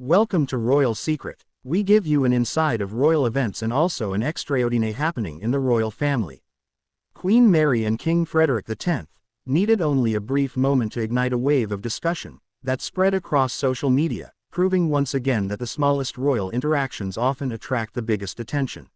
Welcome to Royal Secret. We give you an insight of royal events and also an extraordinary happening in the royal family. Queen Mary and King Frederik X needed only a brief moment to ignite a wave of discussion that spread across social media, proving once again that the smallest royal interactions often attract the biggest attention.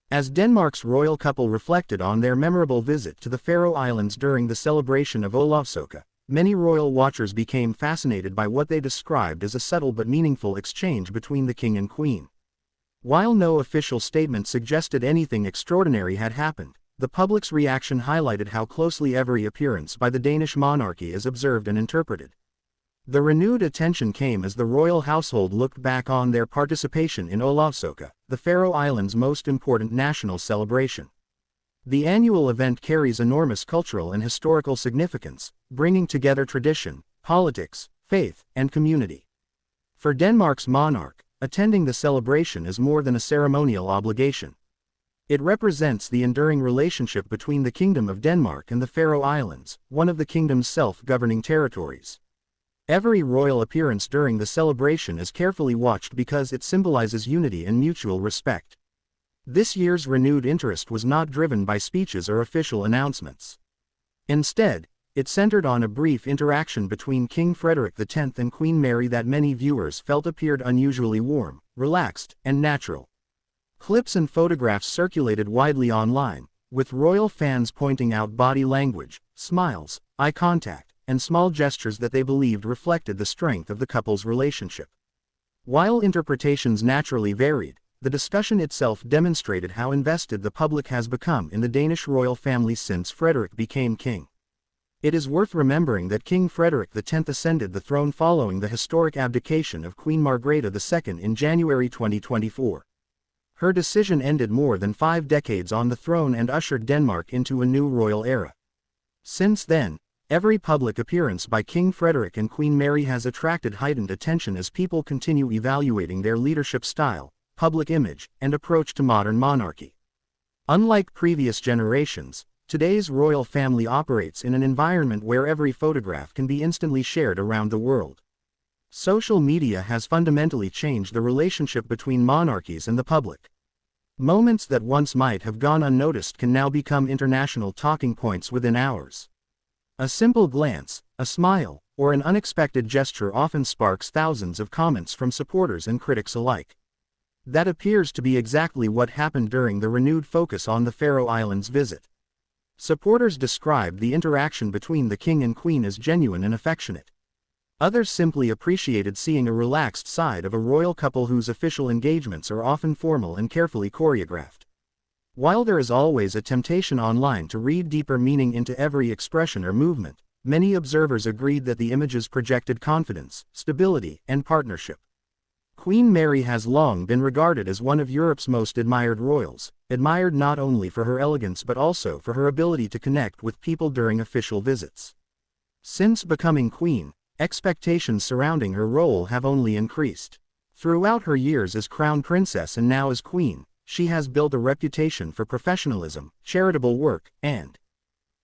As Denmark's royal couple reflected on their memorable visit to the Faroe Islands during the celebration of Olavsoka, many royal watchers became fascinated by what they described as a subtle but meaningful exchange between the king and queen. While no official statement suggested anything extraordinary had happened, the public's reaction highlighted how closely every appearance by the Danish monarchy is observed and interpreted. The renewed attention came as the royal household looked back on their participation in Olavsoka, the Faroe Islands' most important national celebration. The annual event carries enormous cultural and historical significance, bringing together tradition, politics, faith, and community. For Denmark's monarch, attending the celebration is more than a ceremonial obligation. It represents the enduring relationship between the Kingdom of Denmark and the Faroe Islands, one of the kingdom's self-governing territories. Every royal appearance during the celebration is carefully watched because it symbolizes unity and mutual respect. This year's renewed interest was not driven by speeches or official announcements. Instead, it centered on a brief interaction between King Frederik X and Queen Mary that many viewers felt appeared unusually warm, relaxed, and natural. Clips and photographs circulated widely online, with royal fans pointing out body language, smiles, eye contact, and small gestures that they believed reflected the strength of the couple's relationship. While interpretations naturally varied, the discussion itself demonstrated how invested the public has become in the Danish royal family since Frederik became king. It is worth remembering that King Frederik X ascended the throne following the historic abdication of Queen Margrethe II in January 2024. Her decision ended more than 5 decades on the throne and ushered Denmark into a new royal era. Since then, every public appearance by King Frederik and Queen Mary has attracted heightened attention as people continue evaluating their leadership style, public image, and approach to modern monarchy. Unlike previous generations, today's royal family operates in an environment where every photograph can be instantly shared around the world. Social media has fundamentally changed the relationship between monarchies and the public. Moments that once might have gone unnoticed can now become international talking points within hours. A simple glance, a smile, or an unexpected gesture often sparks thousands of comments from supporters and critics alike. That appears to be exactly what happened during the renewed focus on the Faroe Islands visit. Supporters described the interaction between the king and queen as genuine and affectionate. Others simply appreciated seeing a relaxed side of a royal couple whose official engagements are often formal and carefully choreographed. While there is always a temptation online to read deeper meaning into every expression or movement, many observers agreed that the images projected confidence, stability, and partnership. Queen Mary has long been regarded as one of Europe's most admired royals, admired not only for her elegance but also for her ability to connect with people during official visits. Since becoming queen, expectations surrounding her role have only increased. Throughout her years as crown princess and now as queen, she has built a reputation for professionalism, charitable work, and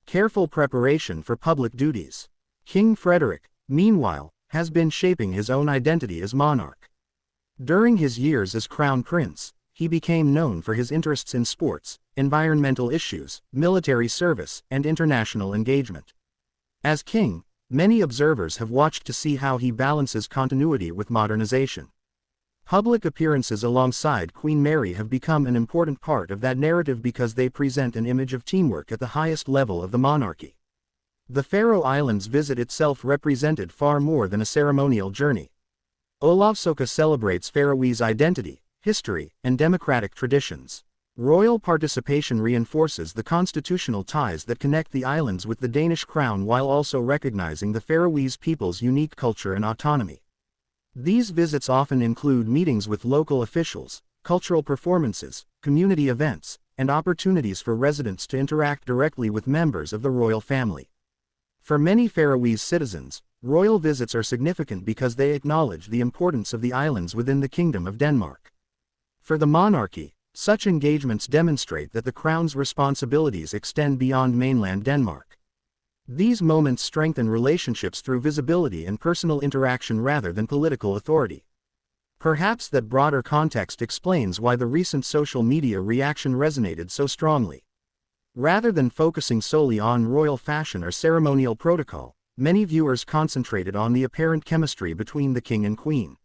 careful preparation for public duties. King Frederik, meanwhile, has been shaping his own identity as monarch. During his years as crown prince, he became known for his interests in sports, environmental issues, military service, and international engagement. As king, many observers have watched to see how he balances continuity with modernization. Public appearances alongside Queen Mary have become an important part of that narrative because they present an image of teamwork at the highest level of the monarchy. The Faroe Islands visit itself represented far more than a ceremonial journey. Olavsoka celebrates Faroese identity, history, and democratic traditions. Royal participation reinforces the constitutional ties that connect the islands with the Danish crown while also recognizing the Faroese people's unique culture and autonomy. These visits often include meetings with local officials, cultural performances, community events, and opportunities for residents to interact directly with members of the royal family. For many Faroese citizens, royal visits are significant because they acknowledge the importance of the islands within the Kingdom of Denmark. For the monarchy, such engagements demonstrate that the crown's responsibilities extend beyond mainland Denmark. These moments strengthen relationships through visibility and personal interaction rather than political authority. Perhaps that broader context explains why the recent social media reaction resonated so strongly. Rather than focusing solely on royal fashion or ceremonial protocol, many viewers concentrated on the apparent chemistry between the king and queen.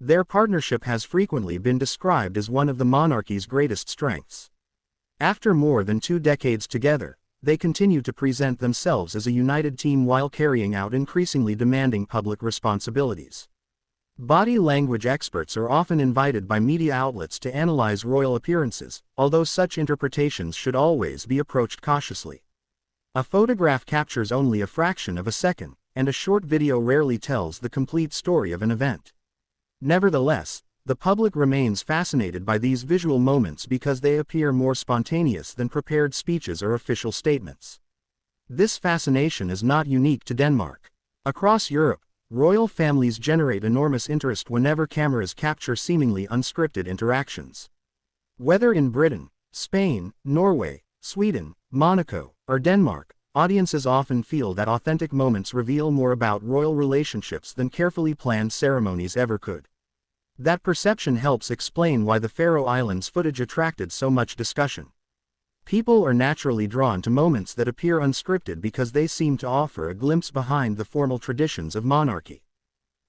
Their partnership has frequently been described as one of the monarchy's greatest strengths. After more than 2 decades together, they continue to present themselves as a united team while carrying out increasingly demanding public responsibilities. Body language experts are often invited by media outlets to analyze royal appearances, although such interpretations should always be approached cautiously. A photograph captures only a fraction of a second, and a short video rarely tells the complete story of an event. Nevertheless, the public remains fascinated by these visual moments because they appear more spontaneous than prepared speeches or official statements. This fascination is not unique to Denmark. Across Europe, royal families generate enormous interest whenever cameras capture seemingly unscripted interactions. Whether in Britain, Spain, Norway, Sweden, Monaco, or Denmark, audiences often feel that authentic moments reveal more about royal relationships than carefully planned ceremonies ever could. That perception helps explain why the Faroe Islands footage attracted so much discussion. People are naturally drawn to moments that appear unscripted because they seem to offer a glimpse behind the formal traditions of monarchy.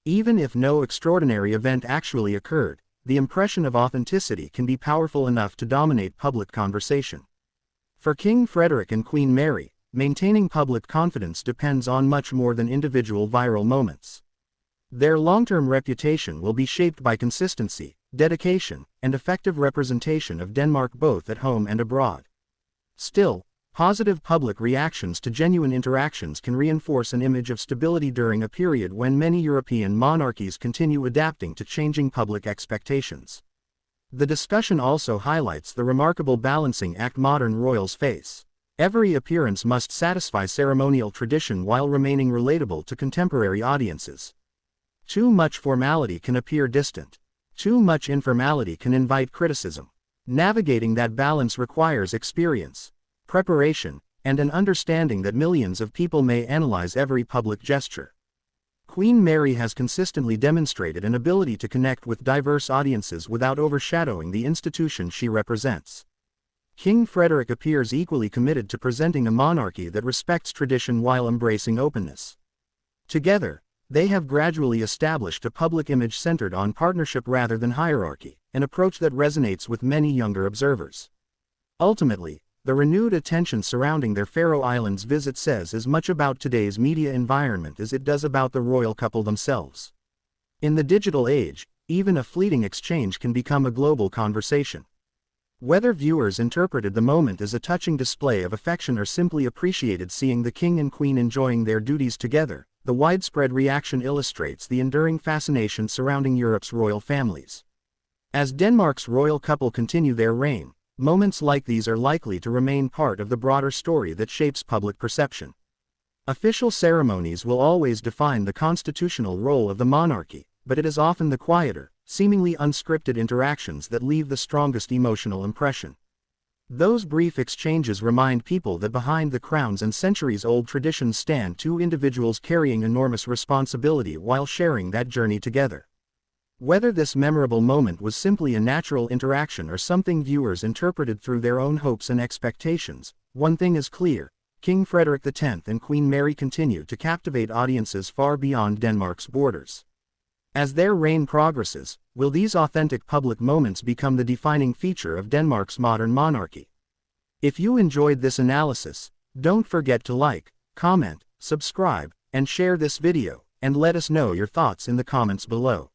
Even if no extraordinary event actually occurred, the impression of authenticity can be powerful enough to dominate public conversation. For King Frederik and Queen Mary, maintaining public confidence depends on much more than individual viral moments. Their long-term reputation will be shaped by consistency, dedication, and effective representation of Denmark both at home and abroad. Still, positive public reactions to genuine interactions can reinforce an image of stability during a period when many European monarchies continue adapting to changing public expectations. The discussion also highlights the remarkable balancing act modern royals face. Every appearance must satisfy ceremonial tradition while remaining relatable to contemporary audiences. Too much formality can appear distant. Too much informality can invite criticism. Navigating that balance requires experience, preparation, and an understanding that millions of people may analyze every public gesture. Queen Mary has consistently demonstrated an ability to connect with diverse audiences without overshadowing the institution she represents. King Frederik appears equally committed to presenting a monarchy that respects tradition while embracing openness. Together, they have gradually established a public image centered on partnership rather than hierarchy, an approach that resonates with many younger observers. Ultimately, the renewed attention surrounding their Faroe Islands visit says as much about today's media environment as it does about the royal couple themselves. In the digital age, even a fleeting exchange can become a global conversation. Whether viewers interpreted the moment as a touching display of affection or simply appreciated seeing the king and queen enjoying their duties together, the widespread reaction illustrates the enduring fascination surrounding Europe's royal families. As Denmark's royal couple continue their reign, moments like these are likely to remain part of the broader story that shapes public perception. Official ceremonies will always define the constitutional role of the monarchy, but it is often the quieter, seemingly unscripted interactions that leave the strongest emotional impression. Those brief exchanges remind people that behind the crowns and centuries-old traditions stand two individuals carrying enormous responsibility while sharing that journey together. Whether this memorable moment was simply a natural interaction or something viewers interpreted through their own hopes and expectations, one thing is clear: King Frederik X and Queen Mary continue to captivate audiences far beyond Denmark's borders. As their reign progresses, will these authentic public moments become the defining feature of Denmark's modern monarchy? If you enjoyed this analysis, don't forget to like, comment, subscribe, and share this video, and let us know your thoughts in the comments below.